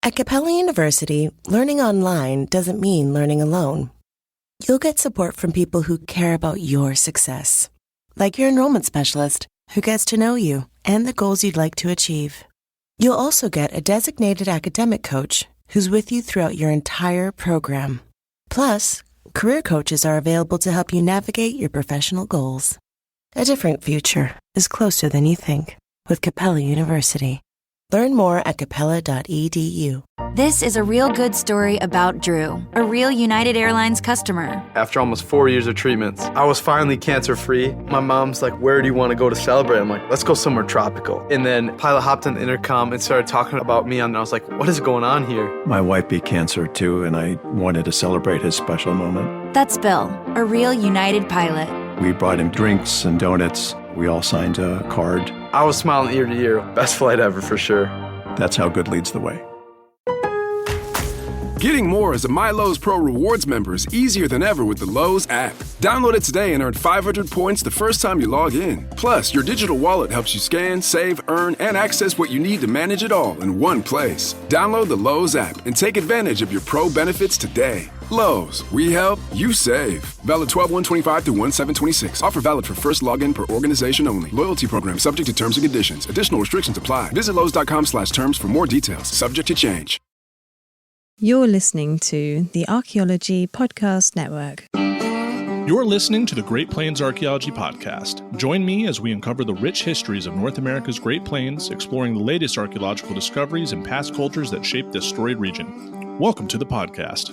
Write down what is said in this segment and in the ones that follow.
At Capella University, learning online doesn't mean learning alone. You'll get support from people who care about your success, like your enrollment specialist who gets to know you and the goals you'd like to achieve. You'll also get a designated academic coach who's with you throughout your entire program. Plus, career coaches are available to help you navigate your professional goals. A different future is closer than you think with Capella University. Learn more at capella.edu. This is a real good story about Drew, a real United Airlines customer. After almost 4 years of treatments, I was finally cancer-free. My mom's like, where do you want to go to celebrate? I'm like, let's go somewhere tropical. And then pilot hopped on the intercom and started talking about me, and I was like, what is going on here? My wife beat cancer too, and I wanted to celebrate his special moment. That's Bill, a real United pilot. We brought him drinks and donuts. We all signed a card. I was smiling ear to ear. Best flight ever for sure. That's how good leads the way. Getting more as a MyLowe's Pro Rewards member is easier than ever with the Lowe's app. Download it today and earn 500 points the first time you log in. Plus, your digital wallet helps you scan, save, earn, and access what you need to manage it all in one place. Download the Lowe's app and take advantage of your Pro benefits today. Lowe's, we help, you save. Valid 12/1/25 through 1/7/26. Offer valid for first login per organization only. Loyalty program subject to terms and conditions. Additional restrictions apply. Visit Lowe's.com/terms for more details. Subject to change. You're listening to the Archaeology Podcast Network. You're listening to the Great Plains Archaeology Podcast. Join me as we uncover the rich histories of North America's Great Plains, exploring the latest archaeological discoveries and past cultures that shape this storied region. Welcome to the podcast.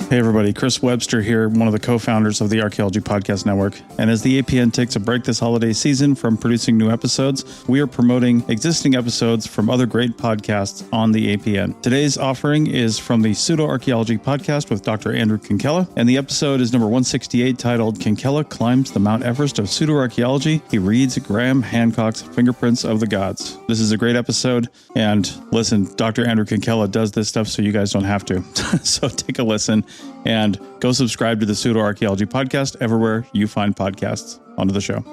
Hey everybody, Chris Webster here, one of the co-founders of the Archaeology Podcast Network. And as the APN takes a break this holiday season from producing new episodes, we are promoting existing episodes from other great podcasts on the APN. Today's offering is from the Pseudo-Archaeology Podcast with Dr. Andrew Kinkella, and the episode is number 168, titled Kinkella Climbs the Mount Everest of Pseudo-Archaeology. He reads Graham Hancock's Fingerprints of the Gods. This is a great episode, and listen, Dr. Andrew Kinkella does this stuff so you guys don't have to. So take a listen. And go subscribe to the Pseudo-Archaeology Podcast everywhere you find podcasts. Onto the show.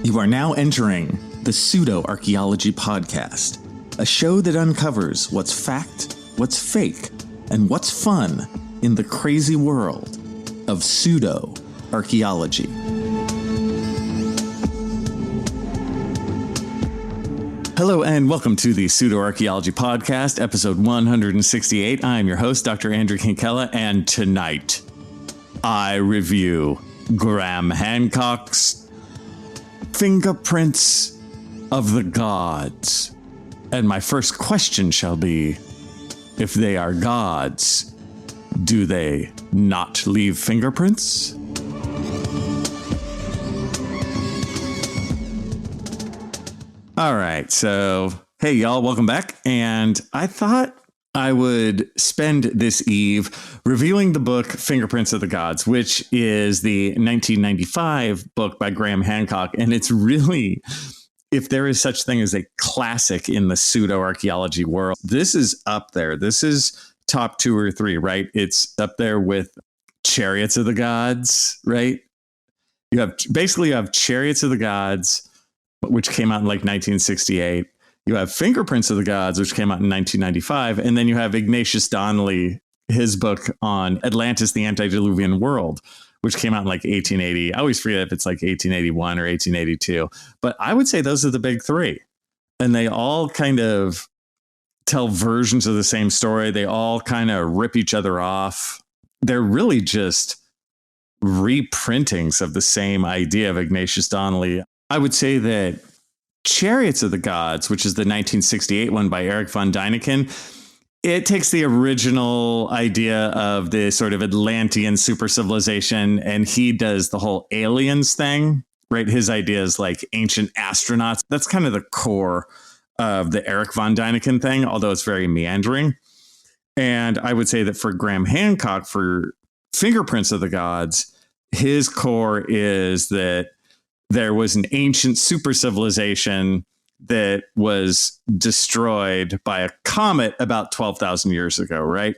You are now entering the Pseudo-Archaeology Podcast, a show that uncovers what's fact, what's fake, and what's fun in the crazy world of pseudo-archaeology. Hello and welcome to the Pseudo-Archaeology Podcast, episode 168. I am your host, Dr. Andrew Kinkella, and tonight I review Graham Hancock's Fingerprints of the Gods. And my first question shall be, if they are gods, do they not leave fingerprints? All right, so hey y'all, welcome back. And I thought I would spend this eve reviewing the book Fingerprints of the Gods, which is the 1995 book by Graham Hancock. And it's really, if there is such thing as a classic in the pseudo-archaeology world, this is up there. This is top 2 or 3, right? It's up there with Chariots of the Gods, right? You have Chariots of the Gods, which came out in like 1968. You have Fingerprints of the Gods, which came out in 1995. And then you have Ignatius Donnelly, his book on Atlantis, the Antediluvian World, which came out in like 1880. I always forget if it's like 1881 or 1882. But I would say those are the big 3. And they all kind of tell versions of the same story. They all kind of rip each other off. They're really just reprintings of the same idea of Ignatius Donnelly. I would say that Chariots of the Gods, which is the 1968 one by Eric von Däniken, it takes the original idea of the sort of Atlantean super civilization, and he does the whole aliens thing, right? His idea is like ancient astronauts. That's kind of the core of the Eric von Däniken thing, although it's very meandering. And I would say that for Graham Hancock, for Fingerprints of the Gods, his core is that there was an ancient super civilization that was destroyed by a comet about 12,000 years ago, right?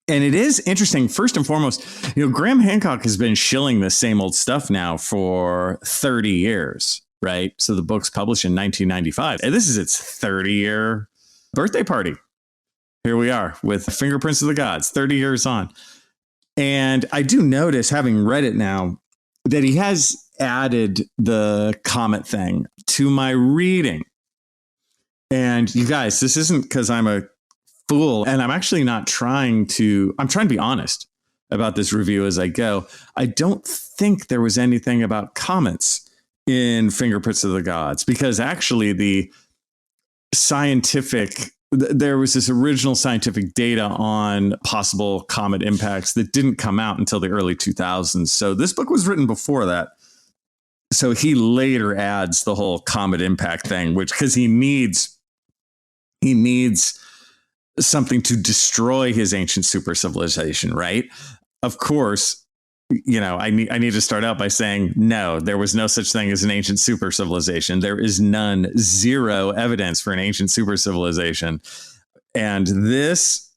And it is interesting, first and foremost, Graham Hancock has been shilling the same old stuff now for 30 years, right? So the book's published in 1995. And this is its 30-year birthday party. Here we are with Fingerprints of the Gods, 30 years on. And I do notice, having read it now, that he has added the comet thing to my reading. And you guys, this isn't because I'm a fool, and I'm actually not I'm trying to be honest about this review as I go. I don't think there was anything about comets in Fingerprints of the Gods, because actually there was this original scientific data on possible comet impacts that didn't come out until the early 2000s. So this book was written before that. So he later adds the whole comet impact thing, because he needs something to destroy his ancient super civilization, right? Of course, I need to start out by saying, no, there was no such thing as an ancient super civilization. There is none, zero evidence for an ancient super civilization. And this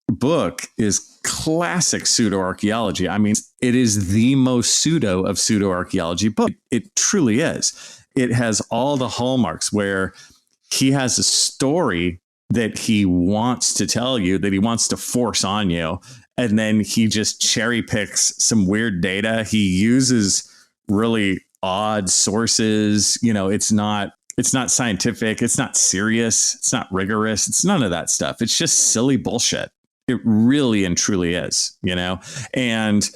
book is classic pseudo-archaeology. I mean, it is the most pseudo of pseudo-archaeology book. It truly is. It has all the hallmarks where he has a story that he wants to tell you, that he wants to force on you. And then he just cherry picks some weird data. He uses really odd sources. It's not scientific. It's not serious. It's not rigorous. It's none of that stuff. It's just silly bullshit. It really and truly is, and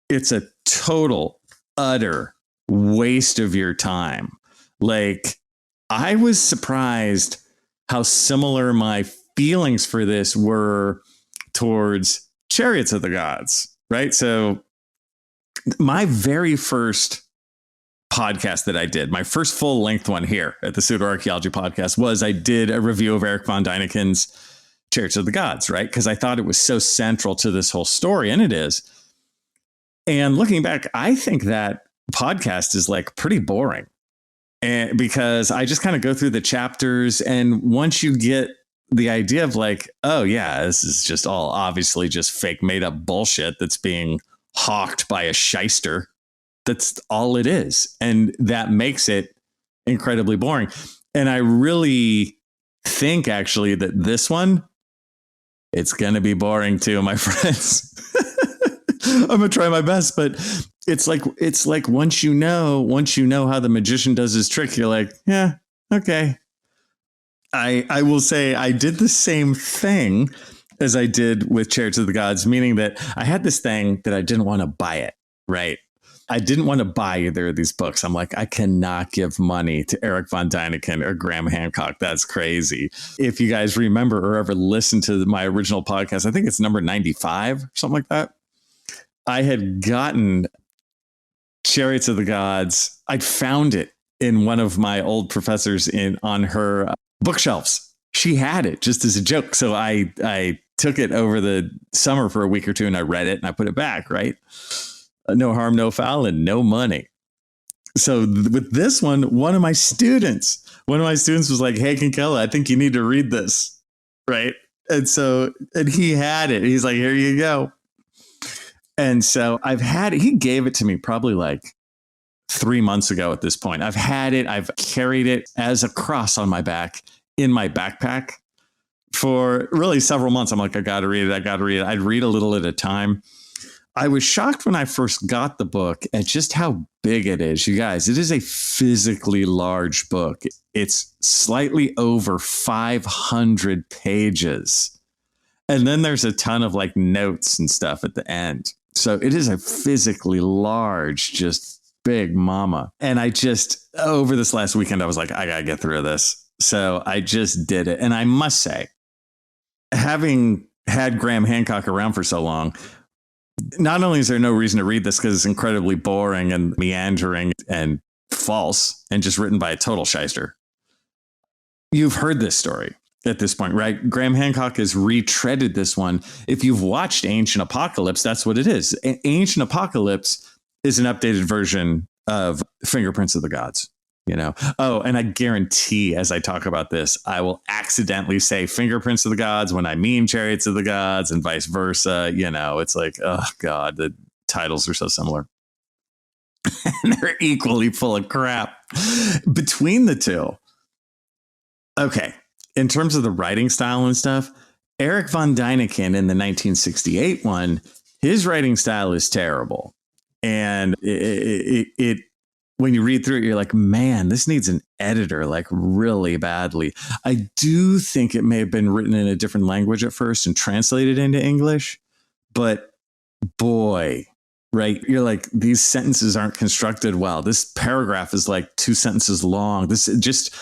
it's a total, utter waste of your time. Like, I was surprised how similar my feelings for this were towards Chariots of the Gods, right? So my very first podcast that I did, my first full length one here at the Pseudo-Archaeology Podcast, was I did a review of Eric von Däniken's Chariots of the Gods, right? Because I thought it was so central to this whole story, and it is. And looking back, I think that podcast is like pretty boring. And because I just kind of go through the chapters, and once you get the idea of like, oh yeah, this is just all obviously just fake made up bullshit that's being hawked by a shyster. That's all it is. And that makes it incredibly boring. And I really think actually that this one, it's going to be boring too, my friends. I'm going to try my best, but it's like once you know how the magician does his trick, you're like, yeah, okay. I will say I did the same thing as I did with Chariots of the Gods, meaning that I had this thing that I didn't want to buy it, right? I didn't want to buy either of these books. I'm like, I cannot give money to Eric von Däniken or Graham Hancock. That's crazy. If you guys remember or ever listened to my original podcast, I think it's number 95 or something like that. I had gotten Chariots of the Gods. I'd found it in one of my old professors on her bookshelves. She had it just as a joke. So I took it over the summer for a week or two, and I read it and I put it back, right? No harm, no foul, and no money. So with this one of my students was like, hey, Kinkella, I think you need to read this, right? And he had it. He's like, here you go. And so I've had it. He gave it to me probably like 3 months ago at this point. I've had it. I've carried it as a cross on my back in my backpack for really several months. I'm like, I got to read it. I'd read a little at a time. I was shocked when I first got the book at just how big it is. You guys, it is a physically large book. It's slightly over 500 pages. And then there's a ton of like notes and stuff at the end. So it is a physically large, just big mama. And I just, over this last weekend, I was like, I got to get through this. So I just did it. And I must say, having had Graham Hancock around for so long, not only is there no reason to read this because it's incredibly boring and meandering and false and just written by a total shyster. You've heard this story at this point, right? Graham Hancock has retreaded this one. If you've watched Ancient Apocalypse, that's what it is. Ancient Apocalypse is an updated version of Fingerprints of the Gods. You know, oh, and I guarantee as I talk about this, I will accidentally say fingerprints of the gods when I mean chariots of the gods and vice versa. You know, it's like, oh, God, the titles are so similar. And they're equally full of crap between the two. Okay. In terms of the writing style and stuff, Eric von Däniken in the 1968 one, his writing style is terrible. And it when you read through it, you're like, man, this needs an editor like really badly. I do think it may have been written in a different language at first and translated into English. But boy, right, you're like, these sentences aren't constructed well. This paragraph is like 2 sentences long. This is just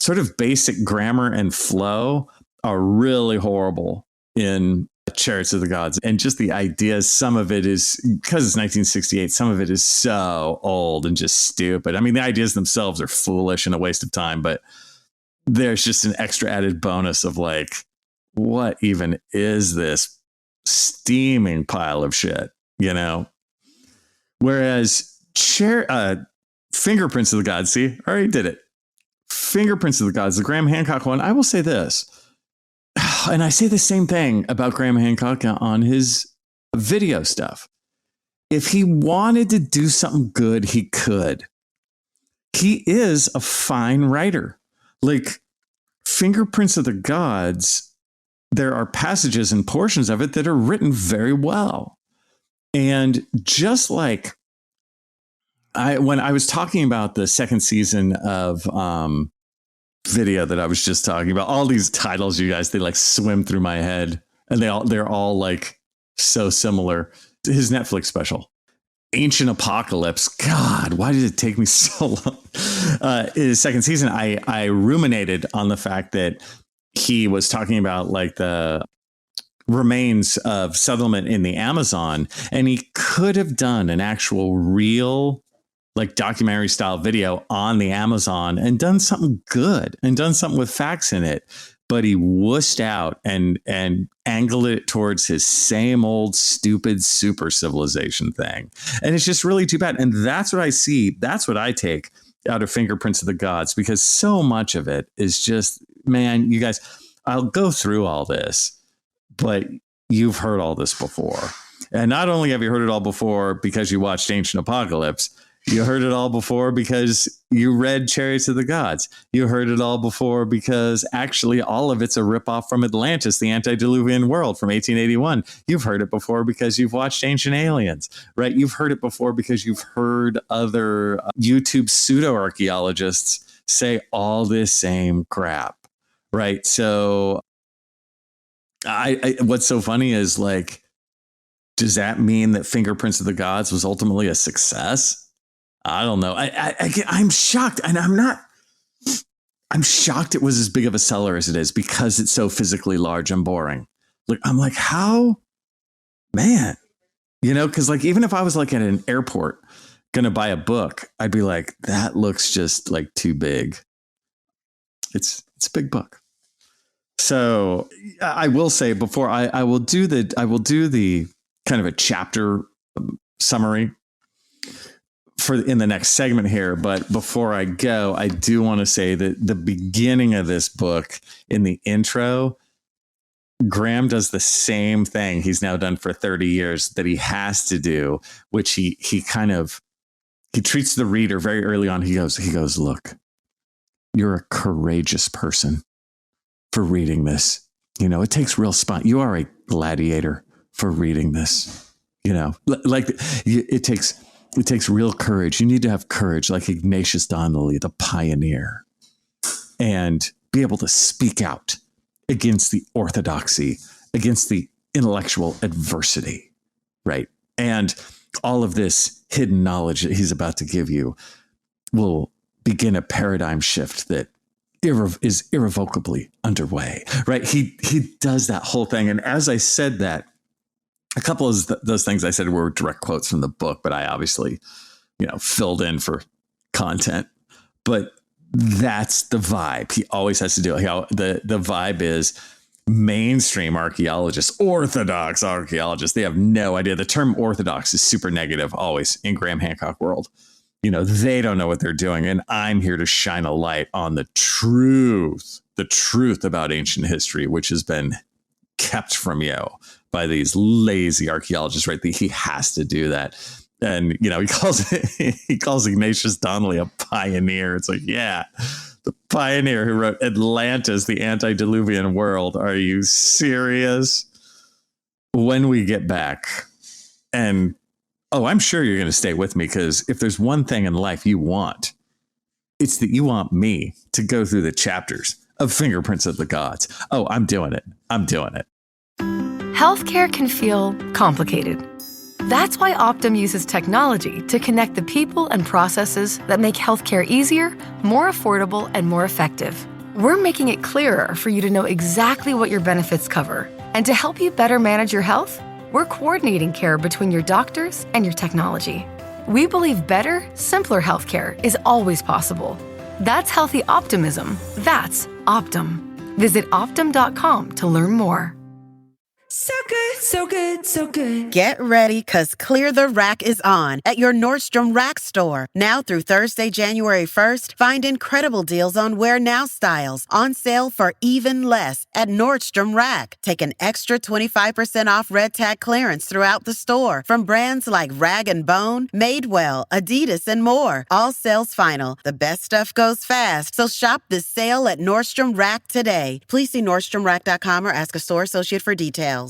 sort of basic grammar and flow are really horrible in Chariots of the Gods. And just the ideas, some of it is, because it's 1968, some of it is so old and just stupid. I mean, the ideas themselves are foolish and a waste of time, but there's just an extra added bonus of like, what even is this steaming pile of shit, you know? Whereas Fingerprints of the Gods, see, I already did it. Fingerprints of the Gods, the Graham Hancock one, I will say this. And I say the same thing about Graham Hancock on his video stuff. If he wanted to do something good, he could. He is a fine writer. Like Fingerprints of the Gods, there are passages and portions of it that are written very well. And just like when I was talking about the second season of video that I was just talking about, all these titles, you guys, they like swim through my head, and they're all like so similar. His Netflix special, Ancient Apocalypse. God, why did it take me so long? His second season, I ruminated on the fact that he was talking about like the remains of settlement in the Amazon, and he could have done an actual real like documentary style video on the Amazon and done something good and done something with facts in it. But he wussed out and angled it towards his same old stupid super civilization thing. And it's just really too bad. And that's what I see. That's what I take out of Fingerprints of the Gods, because so much of it is just, man, you guys, I'll go through all this, but you've heard all this before. And not only have you heard it all before because you watched Ancient Apocalypse, you heard it all before because you read Chariots of the Gods. You heard it all before because actually all of it's a ripoff from Atlantis, the antediluvian world from 1881. You've heard it before because you've watched Ancient Aliens, right? You've heard it before because you've heard other YouTube pseudo-archaeologists say all this same crap, right? So I what's so funny is like, does that mean that Fingerprints of the Gods was ultimately a success? I don't know. I'm shocked, and I'm shocked it was as big of a seller as it is because it's so physically large and boring. Like, I'm like, how, man, you know, because like, even if I was like at an airport going to buy a book, I'd be like, that looks just like too big. It's a big book. So I will say before I will do the kind of a chapter summary in the next segment here. But before I go, I do want to say that the beginning of this book, in the intro, Graham does the same thing he's now done for 30 years that he has to do, which he treats the reader very early on. He goes, look, you're a courageous person for reading this. You know, it takes real spine. You are a gladiator for reading this. You know, like it takes real courage. You need to have courage, like Ignatius Donnelly, the pioneer, and be able to speak out against the orthodoxy, against the intellectual adversity, right? And all of this hidden knowledge that he's about to give you will begin a paradigm shift that is irrevocably underway, right? He does that whole thing. And as I said that, a couple of those things I said were direct quotes from the book, but I obviously, filled in for content. But that's the vibe. He always has to do it. The vibe is mainstream archaeologists, orthodox archaeologists. They have no idea. The term orthodox is super negative always in Graham Hancock world. they don't know what they're doing. And I'm here to shine a light on the truth about ancient history, which has been kept from you by these lazy archaeologists, right? He has to do that. And, he calls Ignatius Donnelly a pioneer. It's like, yeah, the pioneer who wrote Atlantis, the antediluvian world. Are you serious? When we get back, and I'm sure you're going to stay with me, because if there's one thing in life you want, it's that you want me to go through the chapters of Fingerprints of the Gods. Oh, I'm doing it. Healthcare can feel complicated. That's why Optum uses technology to connect the people and processes that make healthcare easier, more affordable, and more effective. We're making it clearer for you to know exactly what your benefits cover. And to help you better manage your health, we're coordinating care between your doctors and your technology. We believe better, simpler healthcare is always possible. That's healthy optimism. That's Optum. Visit Optum.com to learn more. So good, so good, so good. Get ready, because Clear the Rack is on at your Nordstrom Rack store. Now through Thursday, January 1st, find incredible deals on Wear Now styles on sale for even less at Nordstrom Rack. Take an extra 25% off red tag clearance throughout the store from brands like Rag & Bone, Madewell, Adidas, and more. All sales final. The best stuff goes fast, so shop this sale at Nordstrom Rack today. Please see NordstromRack.com or ask a store associate for details.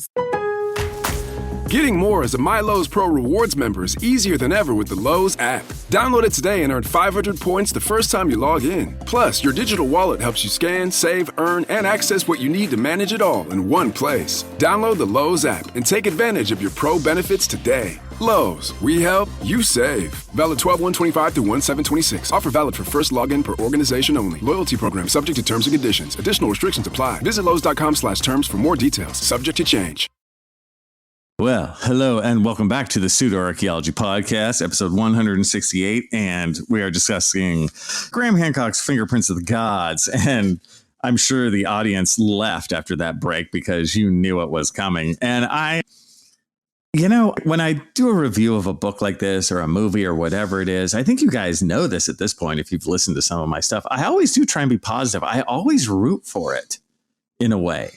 Getting more as a MyLowe's Pro Rewards member is easier than ever with the Lowe's app. Download it today and earn 500 points the first time you log in. Plus, your digital wallet helps you scan, save, earn, and access what you need to manage it all in one place. Download the Lowe's app and take advantage of your Pro benefits today. Lowe's, we help, you save. Valid 12/1/25 through 1/7/26. Offer valid for first login per organization only. Loyalty program subject to terms and conditions. Additional restrictions apply. Visit Lowe's.com/terms for more details. Subject to change. Well, hello and welcome back to the Pseudo-Archaeology Podcast, episode 168. And we are discussing Graham Hancock's Fingerprints of the Gods. And I'm sure the audience left after that break because you knew it was coming. And when I do a review of a book like this or a movie or whatever it is, I think you guys know this at this point if you've listened to some of my stuff. I always do try and be positive. I always root for it in a way.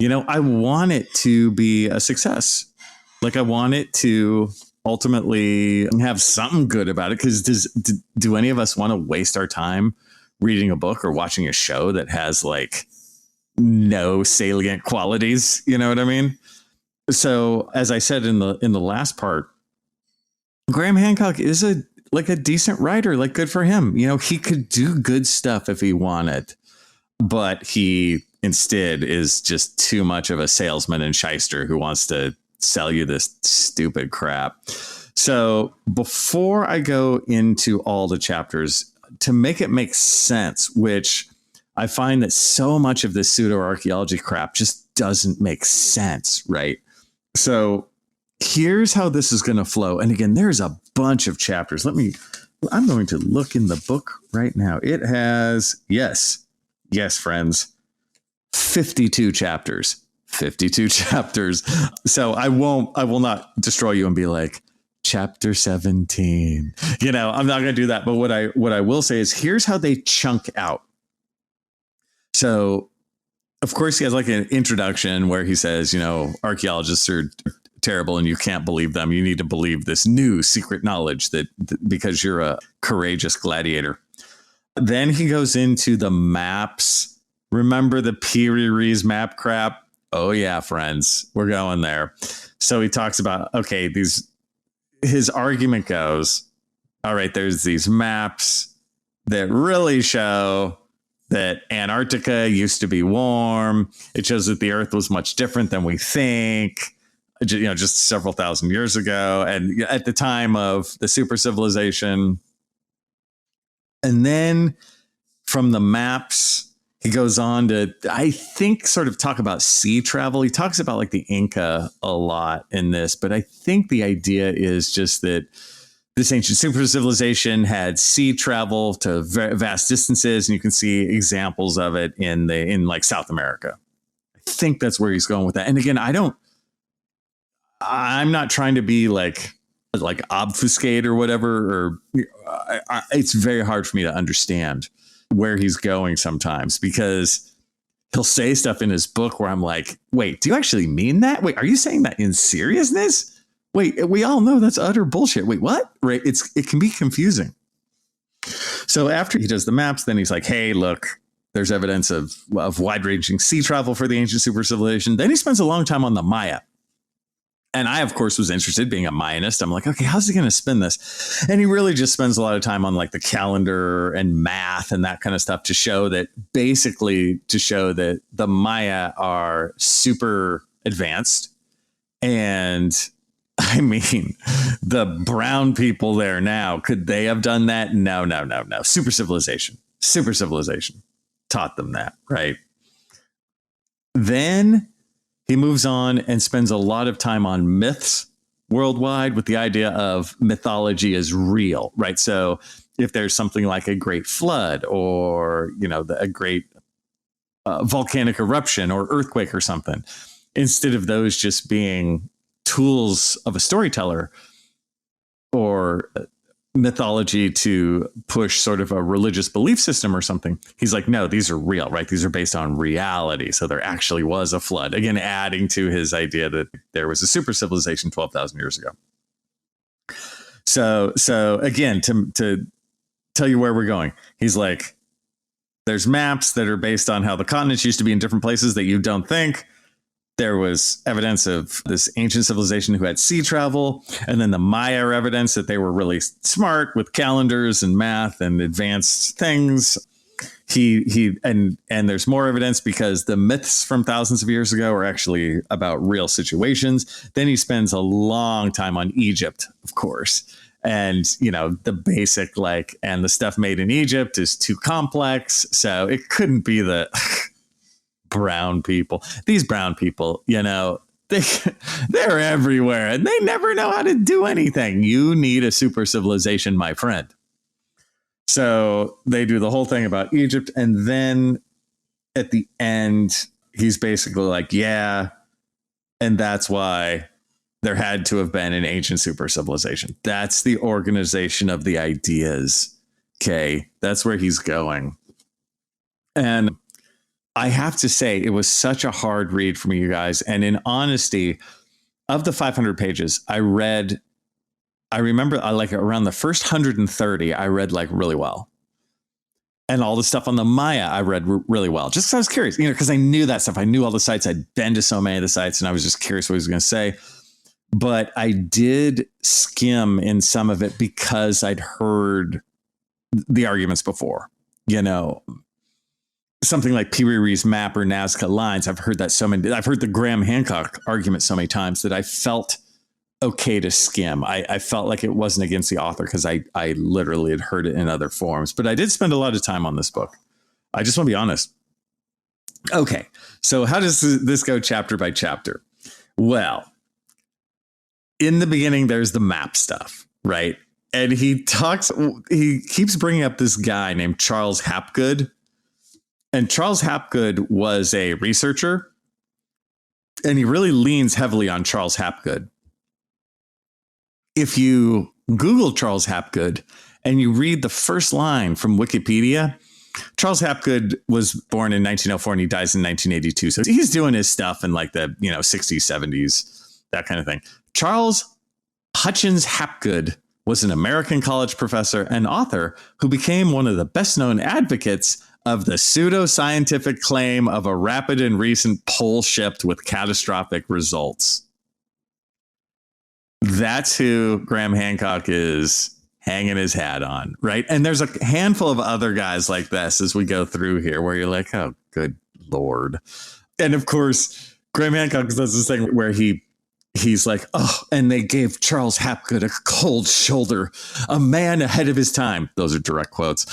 I want it to be a success. Like, I want it to ultimately have something good about it, because do any of us want to waste our time reading a book or watching a show that has like no salient qualities? You know what I mean? So as I said in the last part, Graham Hancock is a decent writer. Like, good for him. He could do good stuff if he wanted, but he instead is just too much of a salesman and shyster who wants to sell you this stupid crap. So before I go into all the chapters, to make it make sense, which I find that so much of this pseudo-archaeology crap just doesn't make sense, right? So here's how this is going to flow. And again, there's a bunch of chapters. I'm going to look in the book right now. It has, yes, friends, 52 chapters. 52 chapters. So I will not destroy you and be like, chapter 17. I'm not going to do that. But what I will say is, here's how they chunk out. So, of course, he has like an introduction where he says, archaeologists are terrible and you can't believe them. You need to believe this new secret knowledge that because you're a courageous gladiator. Then he goes into the maps. Remember the Piri-Reis map crap? Oh, yeah, friends, we're going there. So he talks about, okay, his argument goes, all right, there's these maps that really show that Antarctica used to be warm. It shows that the Earth was much different than we think, just several thousand years ago. And at the time of the super civilization. And then from the maps, he goes on to, I think, sort of talk about sea travel. He talks about like the Inca a lot in this, but I think the idea is just that this ancient super civilization had sea travel to vast distances, and you can see examples of it in like South America. I think that's where he's going with that. And again, I'm not trying to be like like obfuscate or whatever, or it's very hard for me to understand where he's going sometimes, because he'll say stuff in his book where I'm like, wait, do you actually mean that? Wait, are you saying that in seriousness? Wait, we all know that's utter bullshit. Wait, what? Right? It can be confusing. So after he does the maps, then he's like, hey, look, there's evidence of wide-ranging sea travel for the ancient super civilization. Then he spends a long time on the Maya. And I, of course, was interested, being a Mayanist. I'm like, okay, how's he going to spin this? And he really just spends a lot of time on like the calendar and math and that kind of stuff to show that the Maya are super advanced. And I mean, the brown people there now, could they have done that? No. Super civilization taught them that, right? Then he moves on and spends a lot of time on myths worldwide, with the idea of mythology is real, right? So if there's something like a great flood, or, a great volcanic eruption or earthquake or something, instead of those just being tools of a storyteller or mythology to push sort of a religious belief system or something, he's like, no, these are real, right? These are based on reality. So there actually was a flood. Again, adding to his idea that there was a super civilization 12,000 years ago. So again, to tell you where we're going, he's like, there's maps that are based on how the continents used to be in different places that you don't think. There was evidence of this ancient civilization who had sea travel, and then the Maya are evidence that they were really smart with calendars and math and advanced things. And there's more evidence because the myths from thousands of years ago are actually about real situations. Then he spends a long time on Egypt, of course. And, the basic and the stuff made in Egypt is too complex. So it couldn't be the brown people. These brown people, they're everywhere and they never know how to do anything. You need a super civilization, my friend. So they do the whole thing about Egypt. And then at the end, he's basically like, yeah, and that's why there had to have been an ancient super civilization. That's the organization of the ideas. Okay. That's where he's going. And I have to say, it was such a hard read for me, you guys. And in honesty, of the 500 pages, I remember around the first 130, I read really well. And all the stuff on the Maya, I read really well, just because I was curious, because I knew that stuff. I knew all the sites. I'd been to so many of the sites, and I was just curious what he was going to say. But I did skim in some of it because I'd heard the arguments before, something like Piriri's map or Nazca lines. I've heard that I've heard the Graham Hancock argument so many times that I felt okay to skim. I felt like it wasn't against the author because I literally had heard it in other forms. But I did spend a lot of time on this book. I just want to be honest. Okay, so how does this go chapter by chapter? Well, in the beginning, there's the map stuff, right? And he keeps bringing up this guy named Charles Hapgood. And Charles Hapgood was a researcher, and he really leans heavily on Charles Hapgood. If you Google Charles Hapgood and you read the first line from Wikipedia, Charles Hapgood was born in 1904 and he dies in 1982. So he's doing his stuff in the 60s, 70s, that kind of thing. Charles Hutchins Hapgood was an American college professor and author who became one of the best known advocates of the pseudo-scientific claim of a rapid and recent pole shift with catastrophic results. That's who Graham Hancock is hanging his hat on, right? And there's a handful of other guys like this as we go through here where you're like, oh, good Lord. And of course, Graham Hancock does this thing where he's like, oh, and they gave Charles Hapgood a cold shoulder, a man ahead of his time. Those are direct quotes.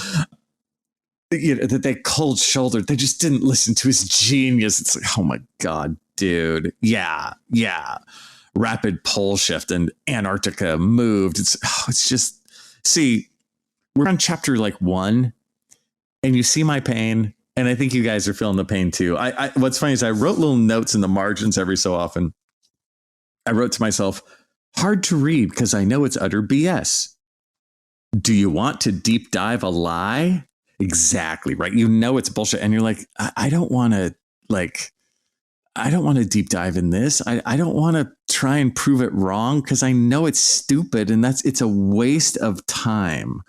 That they cold shouldered. They just didn't listen to his genius. It's like, oh my God, dude. Yeah. Rapid pole shift and Antarctica moved. It's just, see, we're on chapter 1 and you see my pain. And I think you guys are feeling the pain too. What's funny is I wrote little notes in the margins every so often. I wrote to myself, Hard to read because I know it's utter BS. Do you want to deep dive a lie? Exactly, right? You know it's bullshit. And you're like, I don't want to deep dive in this. I don't want to try and prove it wrong because I know it's stupid and it's a waste of time.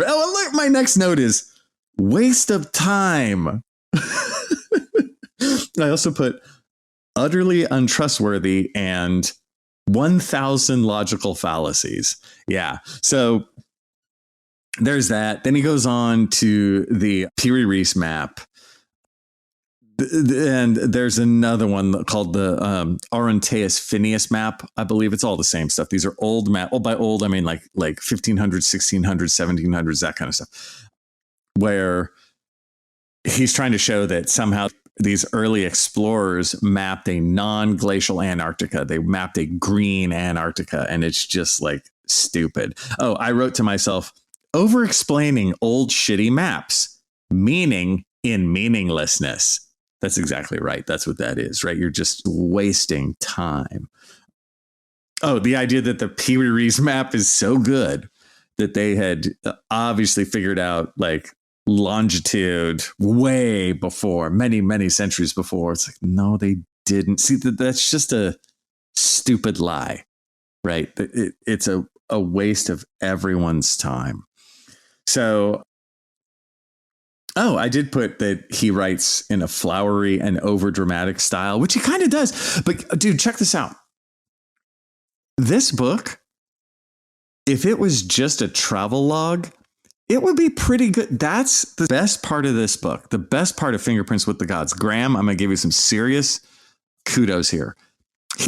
Oh, look, my next note is waste of time. I also put utterly untrustworthy and 1,000 logical fallacies. Yeah. So there's that. Then he goes on to the Piri-Reis map. And there's another one called the Oronteus Phineas map. I believe it's all the same stuff. These are old map. Oh, by old, I mean like 1500s, 1600s, 1700s, that kind of stuff. Where he's trying to show that somehow these early explorers mapped a non-glacial Antarctica. They mapped a green Antarctica, and it's just like stupid. Oh, I wrote to myself, over-explaining old shitty maps, meaning in meaninglessness. That's exactly right. That's what that is, right? You're just wasting time. Oh, the idea that the Piri-Reis map is so good that they had obviously figured out like longitude way before, many, many centuries before. It's like, no, they didn't. See, that's just a stupid lie, right? It's a waste of everyone's time. So, oh, I did put that he writes in a flowery and overdramatic style, which he kind of does. But dude, check this out. This book, if it was just a travel log, it would be pretty good. That's the best part of this book. The best part of Fingerprints with the Gods. Graham, I'm going to give you some serious kudos here.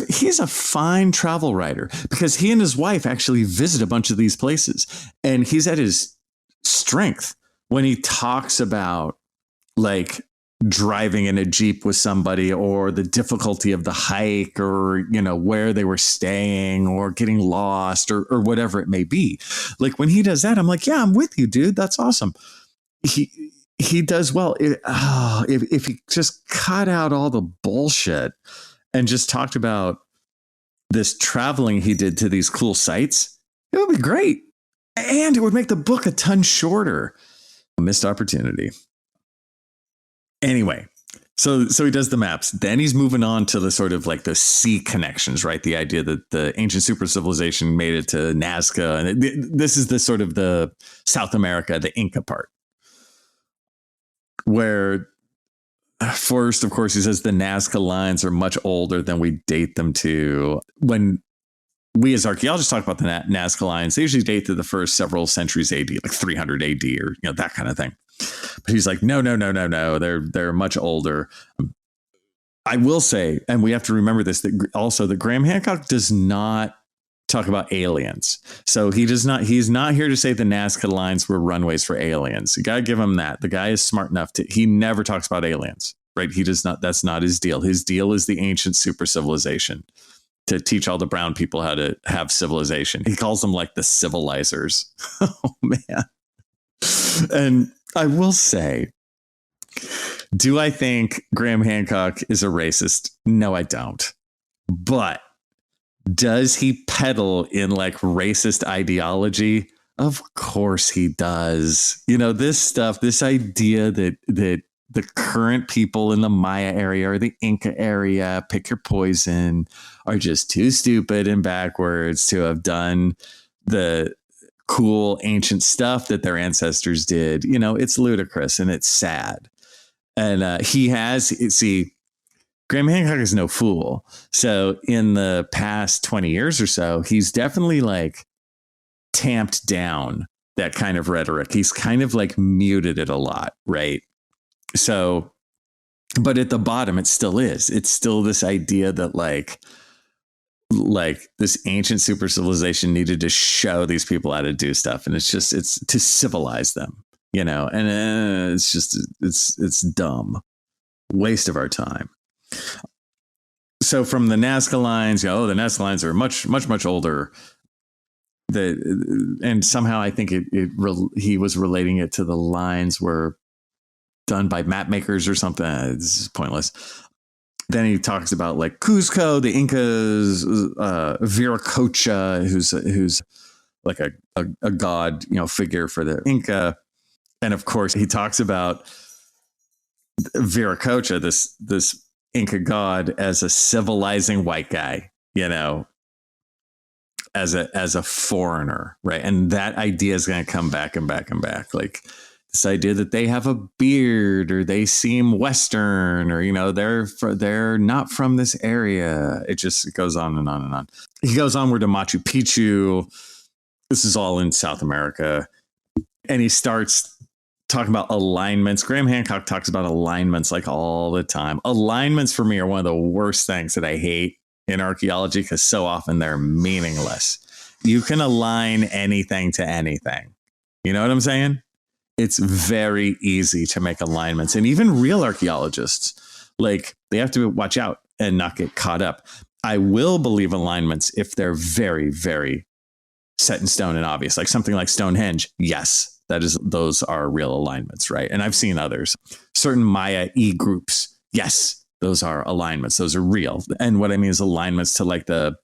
He's a fine travel writer because he and his wife actually visit a bunch of these places. And he's at his strength when he talks about like driving in a Jeep with somebody or the difficulty of the hike or, you know, where they were staying or getting lost or whatever it may be. Like when he does that, I'm like, yeah, I'm with you, dude. That's awesome. He does well. If he just cut out all the bullshit and just talked about this traveling he did to these cool sites, it would be great. And it would make the book a ton shorter. Missed opportunity. Anyway, so he does the maps. Then he's moving on to the sort of like the sea connections, right? The idea that the ancient super civilization made it to Nazca. And this is the sort of the South America, the Inca part. Where first, of course, he says the Nazca lines are much older than we date them to. When we as archaeologists talk about the Nazca lines, they usually date to the first several centuries AD, like 300 AD or, you know, that kind of thing. But he's like, no. They're much older. I will say, and we have to remember this, that Graham Hancock does not talk about aliens. So he's not here to say the Nazca lines were runways for aliens. You got to give him that. The guy is smart enough he never talks about aliens, right? He does not, that's not his deal. His deal is the ancient super civilization, to teach all the brown people how to have civilization. He calls them like the civilizers. Oh, man. And I will say, do I think Graham Hancock is a racist? No, I don't. But does he peddle in like racist ideology? Of course he does. You know, this stuff, this idea that the current people in the Maya area or the Inca area, pick your poison, are just too stupid and backwards to have done the cool ancient stuff that their ancestors did. You know, it's ludicrous and it's sad. And Graham Hancock is no fool. So in the past 20 years or so, he's definitely like tamped down that kind of rhetoric. He's kind of like muted it a lot, right? So, but at the bottom, it still is. It's still this idea that like this ancient super civilization needed to show these people how to do stuff. And it's to civilize them, you know, and it's dumb. Waste of our time. So from the Nazca lines, the Nazca lines are much, much, much older. And somehow I think he was relating it to the lines were done by map makers or something. It's pointless. Then he talks about like Cuzco, the Incas, Viracocha, who's like a god, figure for the Inca. And of course, he talks about Viracocha, this Inca god, as a civilizing white guy, as a foreigner, right? And that idea is going to come back and back and back. Like this idea that they have a beard or they seem Western or, they're not from this area. It just goes on and on and on. He goes onward to Machu Picchu. This is all in South America. And he starts talking about alignments. Graham Hancock talks about alignments like all the time. Alignments for me are one of the worst things that I hate in archaeology because so often they're meaningless. You can align anything to anything. You know what I'm saying? It's very easy to make alignments. And even real archaeologists, like they have to watch out and not get caught up. I will believe alignments if they're very, very set in stone and obvious, like something like Stonehenge. Yes, those are real alignments, right? And I've seen others. Certain Maya E groups. Yes, those are alignments. Those are real. And what I mean is alignments to like the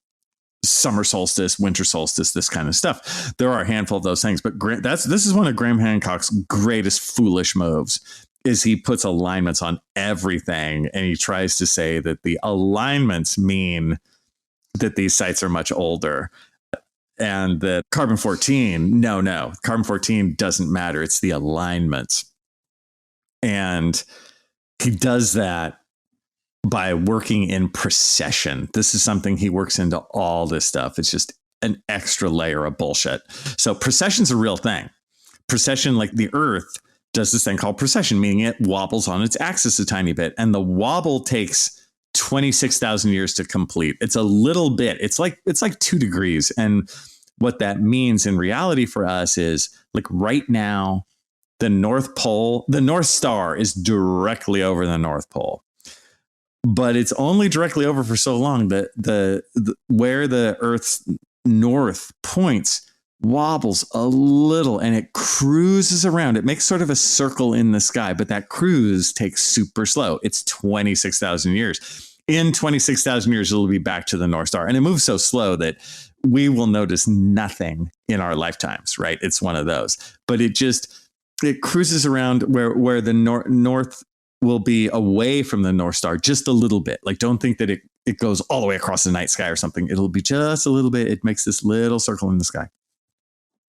summer solstice, winter solstice, this kind of stuff. There are a handful of those things, but this is one of Graham Hancock's greatest foolish moves is he puts alignments on everything. And he tries to say that the alignments mean that these sites are much older. And that carbon-14, no, carbon-14 doesn't matter. It's the alignments. And he does that by working in precession. This is something he works into all this stuff. It's just an extra layer of bullshit. So precession's a real thing. Precession, like the Earth, does this thing called precession, meaning it wobbles on its axis a tiny bit. And the wobble takes 26,000 years to complete. It's a little bit. It's like 2 degrees. And what that means in reality for us is like right now, the North Pole, the North Star is directly over the North Pole. But it's only directly over for so long that the where the Earth's north points wobbles a little and it cruises around. It makes sort of a circle in the sky, but that cruise takes super slow. It's 26,000 years. In 26,000 years, it'll be back to the North Star. And it moves so slow that we will notice nothing in our lifetimes, right? It's one of those. But it cruises around where the north will be away from the North Star just a little bit. Like, don't think that it goes all the way across the night sky or something. It'll be just a little bit. It makes this little circle in the sky.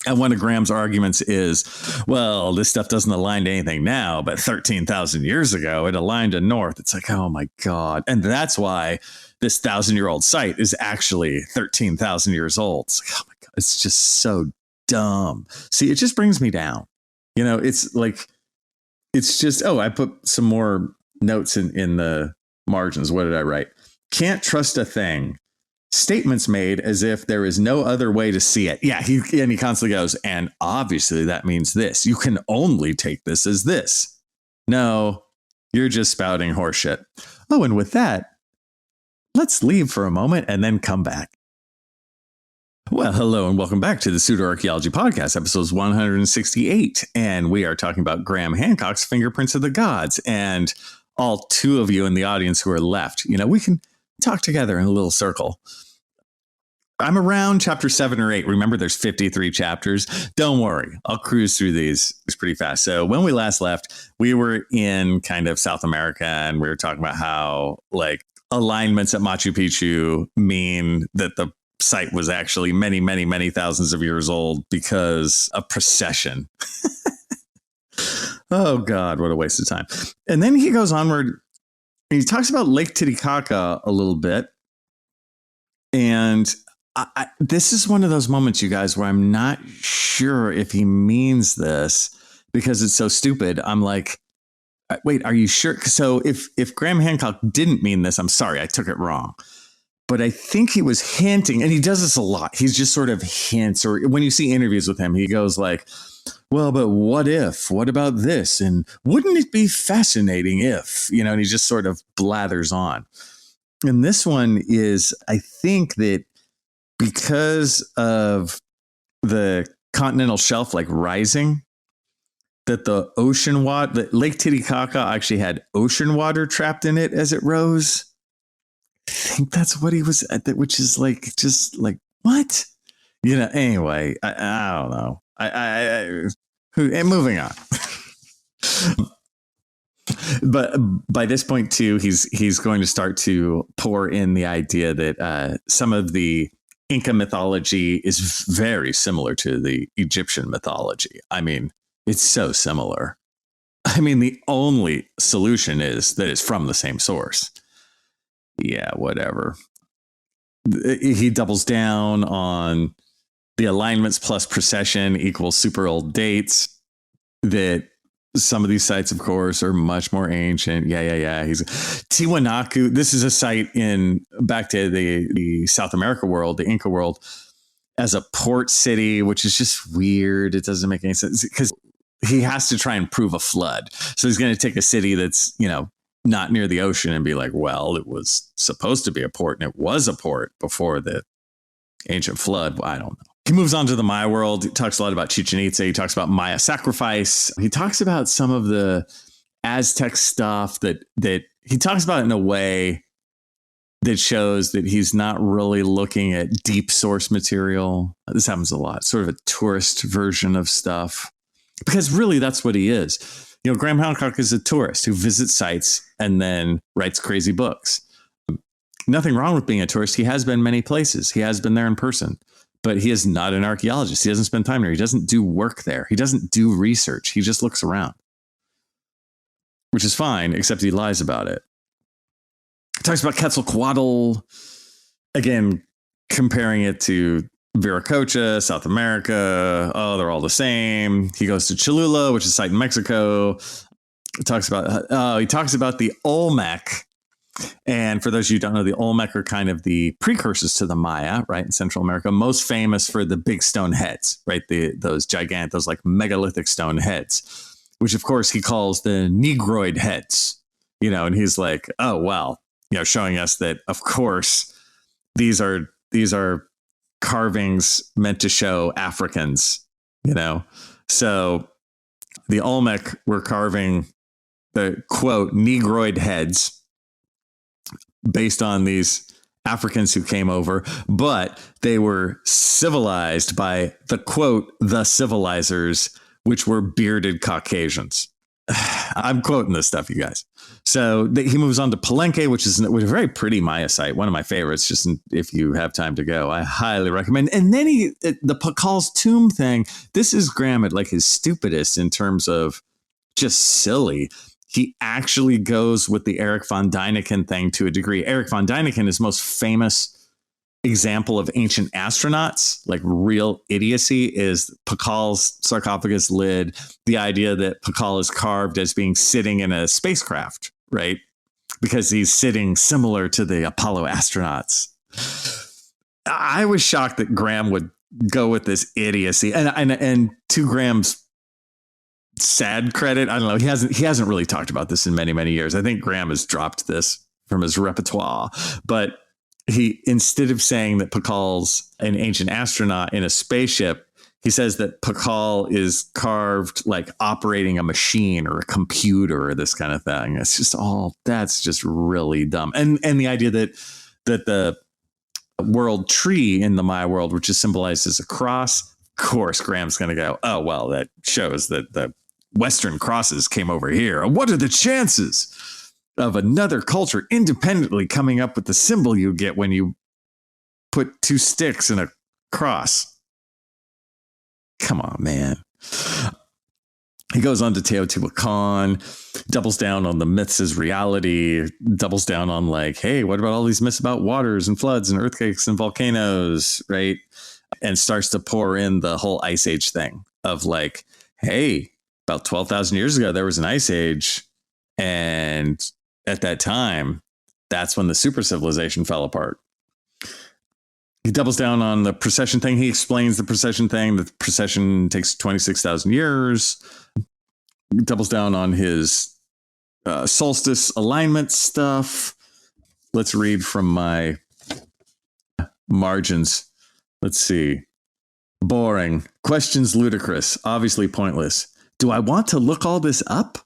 And one of Graham's arguments is, well, this stuff doesn't align to anything now, but 13,000 years ago, it aligned to north. It's like, oh my God. And that's why this 1,000-year-old site is actually 13,000 years old. It's like, oh my God, it's just so dumb. See, it just brings me down. It's like, it's just, I put some more notes in the margins. What did I write? Can't trust a thing. Statements made as if there is no other way to see it. Yeah, he constantly goes, and obviously that means this. You can only take this as this. No, you're just spouting horseshit. Oh, and with that, let's leave for a moment and then come back. Well, hello and welcome back to the Pseudo-Archaeology Podcast, episodes 168. And we are talking about Graham Hancock's Fingerprints of the Gods. And all 2 of you in the audience who are left, we can talk together in a little circle. I'm around chapter 7 or 8. Remember, there's 53 chapters. Don't worry. I'll cruise through these pretty fast. So when we last left, we were in kind of South America and we were talking about how like alignments at Machu Picchu mean that the site was actually many, many, many thousands of years old because of precession. Oh, God, what a waste of time. And then he goes onward. He talks about Lake Titicaca a little bit. And this is one of those moments, you guys, where I'm not sure if he means this because it's so stupid. I'm like, wait, are you sure? So if Graham Hancock didn't mean this, I'm sorry, I took it wrong. But I think he was hinting, and he does this a lot. He's just sort of hints, or when you see interviews with him, he goes like, well, but what if? What about this? And wouldn't it be fascinating if, and he just sort of blathers on. And this one is, I think that because of the continental shelf like rising, that the ocean water, that Lake Titicaca actually had ocean water trapped in it as it rose. think that's what he was at, which is like, just like, what? Anyway, I don't know. And moving on. But by this point, too, he's going to start to pour in the idea that some of the Inca mythology is very similar to the Egyptian mythology. I mean, it's so similar. I mean, the only solution is that it's from the same source. Yeah, whatever. He doubles down on the alignments plus precession equals super old dates. That some of these sites, of course, are much more ancient. Yeah. He's Tiwanaku. This is a site back to the South America world, the Inca world, as a port city, which is just weird. It doesn't make any sense because he has to try and prove a flood. So he's going to take a city that's, not near the ocean and be like, well, it was supposed to be a port and it was a port before the ancient flood. Well, I don't know. He moves on to the Maya world. He talks a lot about Chichen Itza. He talks about Maya sacrifice. He talks about some of the Aztec stuff that he talks about in a way that shows that he's not really looking at deep source material. This happens a lot, sort of a tourist version of stuff, because really that's what he is. Graham Hancock is a tourist who visits sites and then writes crazy books. Nothing wrong with being a tourist. He has been many places. He has been there in person, but he is not an archaeologist. He doesn't spend time there. He doesn't do work there. He doesn't do research. He just looks around, which is fine, except he lies about it. He talks about Quetzalcoatl, again, comparing it to Viracocha, South America. Oh, they're all the same. He goes to Cholula, which is a site in Mexico. He talks about the Olmec. And for those of you who don't know, the Olmec are kind of the precursors to the Maya, right, in Central America, most famous for the big stone heads, right? Those like megalithic stone heads, which of course he calls the Negroid heads, and he's like, oh, well, showing us that, of course, these are carvings meant to show Africans, So the Olmec were carving the, quote, Negroid heads based on these Africans who came over, but they were civilized by the, quote, the civilizers, which were bearded Caucasians. I'm quoting this stuff, you guys. So he moves on to Palenque, which is a very pretty Maya site, one of my favorites. Just if you have time to go, I highly recommend. And then the Pakal's tomb thing. This is Graham at like his stupidest in terms of just silly. He actually goes with the Eric von Däniken thing to a degree. Eric von Däniken is most famous example of ancient astronauts, like real idiocy, is Pakal's sarcophagus lid. The idea that Pakal is carved as being sitting in a spacecraft, right? Because he's sitting similar to the Apollo astronauts. I was shocked that Graham would go with this idiocy, and to Graham's sad credit, I don't know, he hasn't really talked about this in many years. I think Graham has dropped this from his repertoire, but he, instead of saying that Pakal's an ancient astronaut in a spaceship, he says that Pakal is carved like operating a machine or a computer or this kind of thing. It's just that's just really dumb. And the idea that the world tree in the Maya world, which is symbolized as a cross, of course, Graham's going to go, oh, well, that shows that the Western crosses came over here. What are the chances of another culture independently coming up with the symbol you get when you put two sticks in a cross? Come on, man. He goes on to Teotihuacan, doubles down on the myths as reality, doubles down on like, hey, what about all these myths about waters and floods and earthquakes and volcanoes, right? And starts to pour in the whole ice age thing of like, hey, about 12,000 years ago, there was an ice age. And at that time, that's when the super civilization fell apart. He doubles down on the precession thing. He explains the precession thing. The precession takes 26,000 years. He doubles down on his solstice alignment stuff. Let's read from my margins. Let's see. Boring. Questions ludicrous. Obviously pointless. Do I want to look all this up?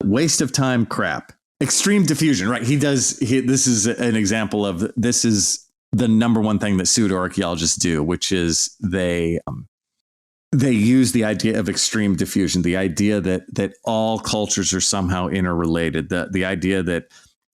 Waste of time crap. Extreme diffusion, right? This is an example of, this is the number one thing that pseudo-archaeologists do, which is they use the idea of extreme diffusion, the idea that all cultures are somehow interrelated, the idea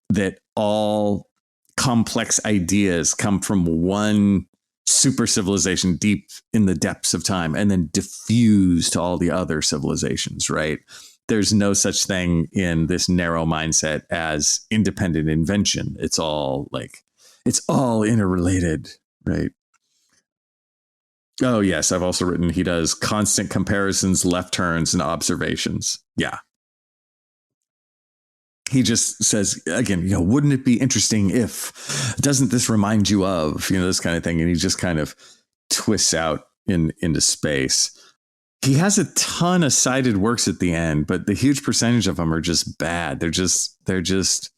that all complex ideas come from one super civilization deep in the depths of time and then diffuse to all the other civilizations, right? There's no such thing in this narrow mindset as independent invention. It's all interrelated, right? Oh, yes. I've also written he does constant comparisons, left turns, and observations. Yeah. He just says, again, wouldn't it be interesting if, doesn't this remind you of, this kind of thing. And he just kind of twists out into space. He has a ton of cited works at the end, but the huge percentage of them are just bad. They're just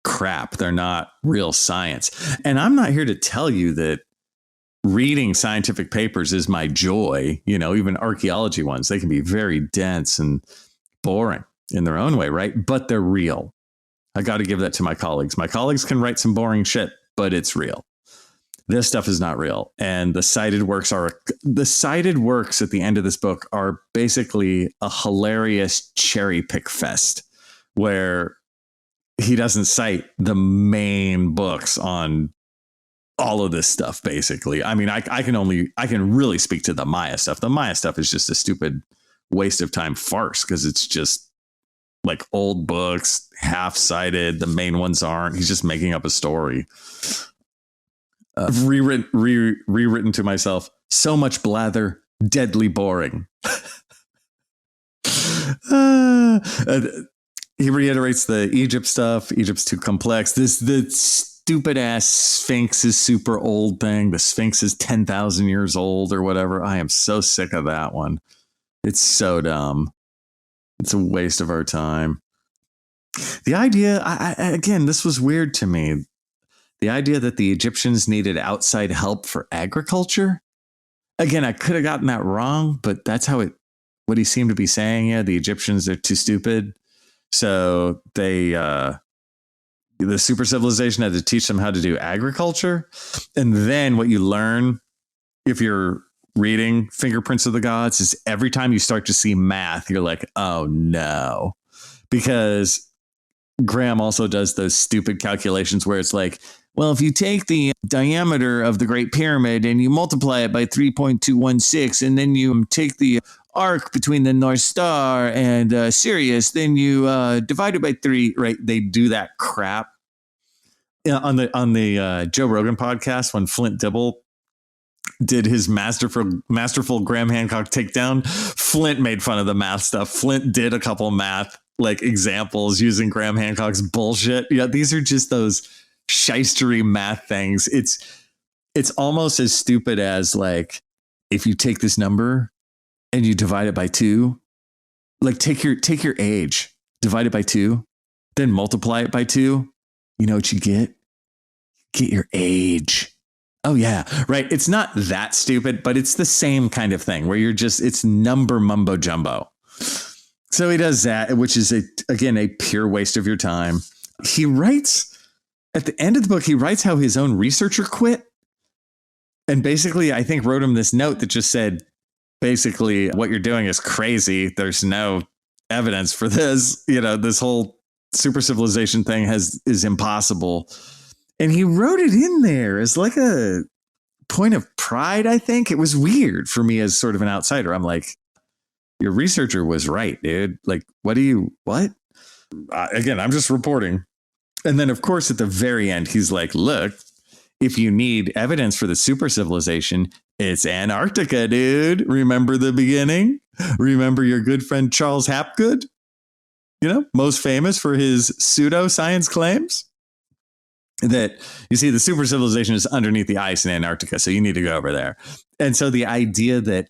crap. They're not real science. And I'm not here to tell you that reading scientific papers is my joy. Even archaeology ones, they can be very dense and boring in their own way, right? But they're real. I got to give that to my colleagues. My colleagues can write some boring shit, but it's real. This stuff is not real. And the cited works at the end of this book are basically a hilarious cherry pick fest where he doesn't cite the main books on all of this stuff, basically. I mean, I can really speak to the Maya stuff. The Maya stuff is just a stupid waste of time farce because it's just like old books, half cited. The main ones aren't. He's just making up a story. Rewritten to myself. So much blather, deadly boring. He reiterates the Egypt stuff. Egypt's too complex. The stupid ass Sphinx is super old thing. The Sphinx is 10,000 years old or whatever. I am so sick of that one. It's so dumb. It's a waste of our time. The idea, again, this was weird to me. The idea that the Egyptians needed outside help for agriculture. Again, I could have gotten that wrong, but that's what he seemed to be saying. Yeah, the Egyptians are too stupid. So the super civilization had to teach them how to do agriculture. And then what you learn if you're reading Fingerprints of the Gods is every time you start to see math, you're like, oh no. Because Graham also does those stupid calculations where it's like, well, if you take the diameter of the Great Pyramid and you multiply it by 3.216, and then you take the arc between the North Star and Sirius, then you divide it by 3, right? They do that crap. On the Joe Rogan podcast, when Flint Dibble did his masterful Graham Hancock takedown, Flint made fun of the math stuff. Flint did a couple math examples using Graham Hancock's bullshit. Yeah, these are just those shystery math things. It's almost as stupid as if you take this number and you divide it by 2, take your age, divide it by 2, then multiply it by 2. You know what you get? Get your age. Oh yeah, right. It's not that stupid, but it's the same kind of thing where it's number mumbo jumbo. So he does that, which is again a pure waste of your time. He writes at the end of the book, he writes how his own researcher quit. And basically, I think wrote him this note that just said, basically, what you're doing is crazy. There's no evidence for this. This whole super civilization thing is impossible. And he wrote it in there as a point of pride, I think. It was weird for me as sort of an outsider. I'm like, your researcher was right, dude. What? Again, I'm just reporting. And then, of course, at the very end, he's like, look, if you need evidence for the super civilization, it's Antarctica, dude. Remember the beginning? Remember your good friend Charles Hapgood? Most famous for his pseudoscience claims? That, you see, the super civilization is underneath the ice in Antarctica, so you need to go over there. And so the idea that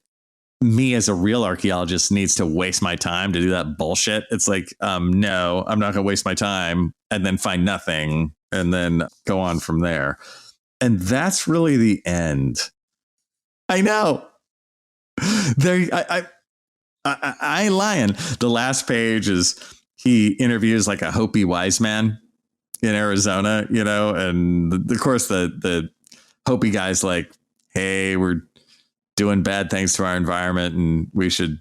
me as a real archaeologist needs to waste my time to do that bullshit, it's like, no, I'm not going to waste my time and then find nothing and then go on from there. And that's really the end. I know. I lying. The last page is he interviews like a Hopi wise man in Arizona, you know, and of course the Hopi guy's like, hey, we're doing bad things to our environment and we should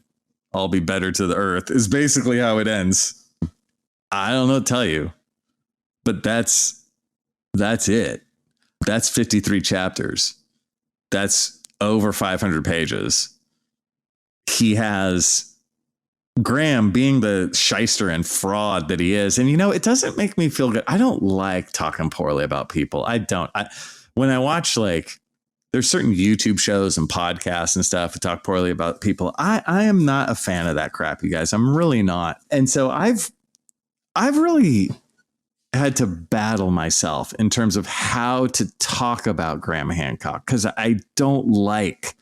all be better to the earth, is basically how it ends. I don't know what to tell you, but that's it. That's 53 chapters. That's over 500 pages. He has Graham being the shyster and fraud that he is. And, you know, it doesn't make me feel good. I don't like talking poorly about people. When I watch, like, there's certain YouTube shows and podcasts and stuff that talk poorly about people. I am not a fan of that crap, you guys. I'm really not. And so I've really had to battle myself in terms of how to talk about Graham Hancock, because I don't like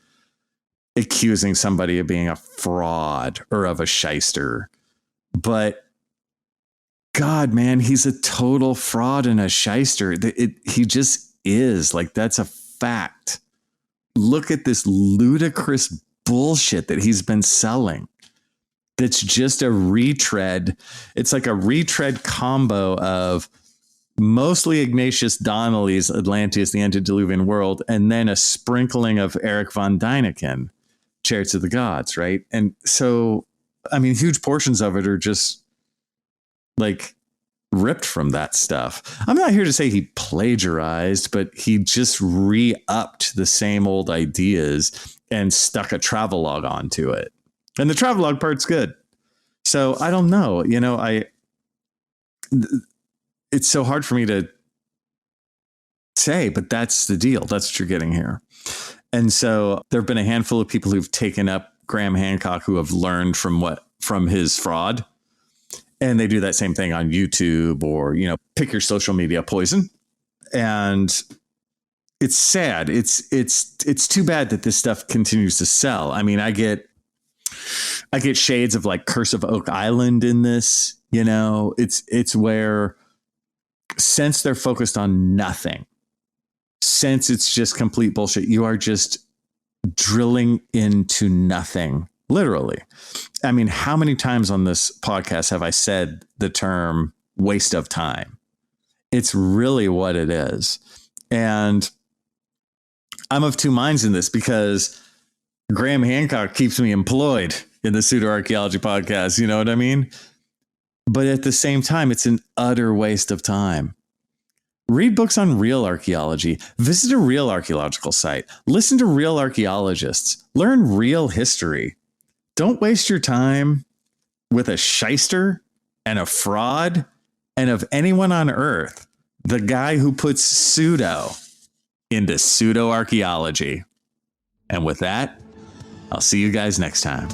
accusing somebody of being a fraud or of a shyster. But God, man, he's a total fraud and a shyster. He just is. Like, that's a fact. Look at this ludicrous bullshit that he's been selling. That's just a retread. It's like a retread combo of mostly Ignatius Donnelly's Atlantis, the Antediluvian World, and then a sprinkling of Eric von Däniken, Chariots of the Gods, right? And so, I mean, huge portions of it are just like ripped from that stuff. I'm not here to say he plagiarized, but he just re-upped the same old ideas and stuck a travelogue onto it. And the travelogue part's good. So I don't know, you know, it's so hard for me to say, but that's the deal. That's what you're getting here. And so there have been a handful of people who've taken up Graham Hancock who have learned from his fraud. And they do that same thing on YouTube or, you know, pick your social media poison. And it's sad. It's too bad that this stuff continues to sell. I mean, I get shades of like Curse of Oak Island in this, you know, it's where, since they're focused on nothing, since it's just complete bullshit, you are just drilling into nothing, literally. I mean, how many times on this podcast have I said the term waste of time? It's really what it is. And I'm of two minds in this because Graham Hancock keeps me employed in the Pseudo-Archaeology Podcast. You know what I mean? But at the same time, it's an utter waste of time. Read books on real archaeology. Visit a real archaeological site. Listen to real archaeologists. Learn real history. Don't waste your time with a shyster and a fraud and of anyone on earth, the guy who puts pseudo into pseudo-archaeology. And with that, I'll see you guys next time.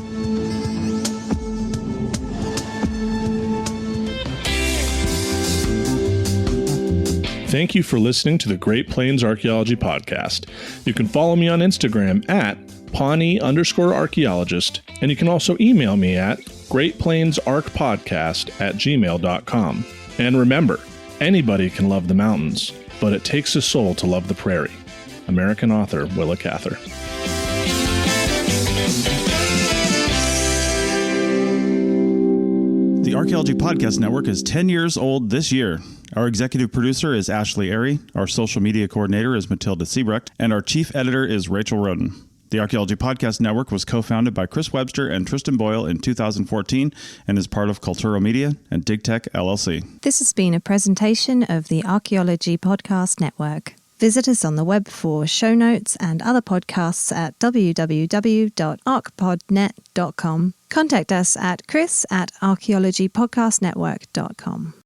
Thank you for listening to the Great Plains Archaeology Podcast. You can follow me on Instagram at Pawnee_archaeologist, and you can also email me at greatplainsarchpodcast@gmail.com. And remember, anybody can love the mountains, but it takes a soul to love the prairie. American author Willa Cather. The Archaeology Podcast Network is 10 years old this year. Our executive producer is Ashley Airy, our social media coordinator is Matilda Siebrecht, and our chief editor is Rachel Roden. The Archaeology Podcast Network was co-founded by Chris Webster and Tristan Boyle in 2014 and is part of Culturo Media and DigTech LLC. This has been a presentation of the Archaeology Podcast Network. Visit us on the web for show notes and other podcasts at www.archpodnet.com. Contact us at chris@archaeologypodcastnetwork.com.